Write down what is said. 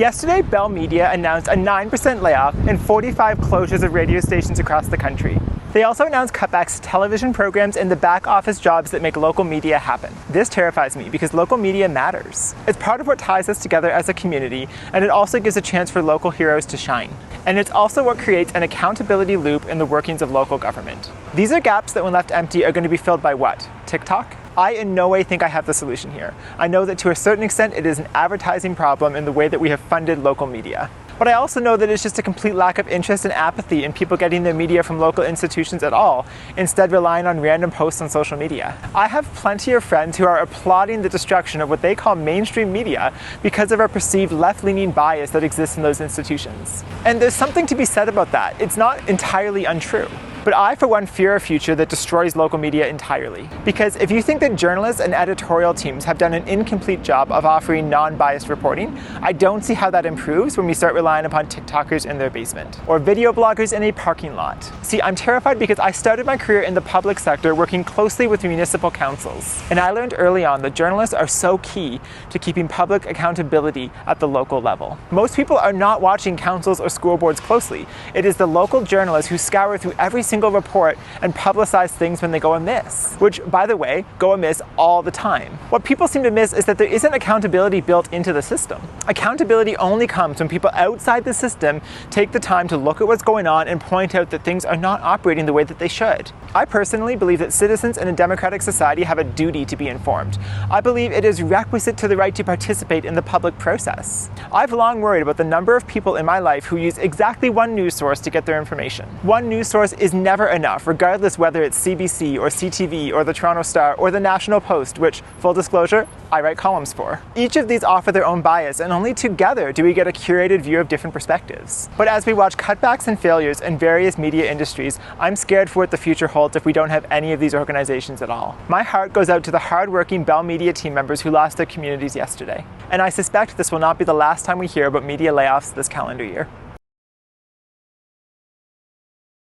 Yesterday, Bell Media announced a 9% layoff and 45 closures of radio stations across the country. They also announced cutbacks to television programs and the back office jobs that make local media happen. This terrifies me because local media matters. It's part of what ties us together as a community, and it also gives a chance for local heroes to shine. And it's also what creates an accountability loop in the workings of local government. These are gaps that when left empty are going to be filled by what? TikTok? I in no way think I have the solution here. I know that to a certain extent it is an advertising problem in the way that we have funded local media. But I also know that it's just a complete lack of interest and apathy in people getting their media from local institutions at all, instead relying on random posts on social media. I have plenty of friends who are applauding the destruction of what they call mainstream media because of a perceived left-leaning bias that exists in those institutions. And there's something to be said about that. It's not entirely untrue. But I, for one, fear a future that destroys local media entirely. Because if you think that journalists and editorial teams have done an incomplete job of offering non-biased reporting, I don't see how that improves when we start relying upon TikTokers in their basement, or video bloggers in a parking lot. See, I'm terrified because I started my career in the public sector working closely with municipal councils. And I learned early on that journalists are so key to keeping public accountability at the local level. Most people are not watching councils or school boards closely. It is the local journalists who scour through every single report and publicize things when they go amiss, which, by the way, go amiss all the time. What people seem to miss is that there isn't accountability built into the system. Accountability only comes when people outside the system take the time to look at what's going on and point out that things are not operating the way that they should. I personally believe that citizens in a democratic society have a duty to be informed. I believe it is requisite to the right to participate in the public process. I've long worried about the number of people in my life who use exactly one news source to get their information. One news source is never enough, regardless whether it's CBC or CTV or the Toronto Star or the National Post, which, full disclosure, I write columns for. Each of these offer their own bias, and only together do we get a curated view of different perspectives. But as we watch cutbacks and failures in various media industries, I'm scared for what the future holds if we don't have any of these organizations at all. My heart goes out to the hard-working Bell Media team members who lost their communities yesterday. And I suspect this will not be the last time we hear about media layoffs this calendar year.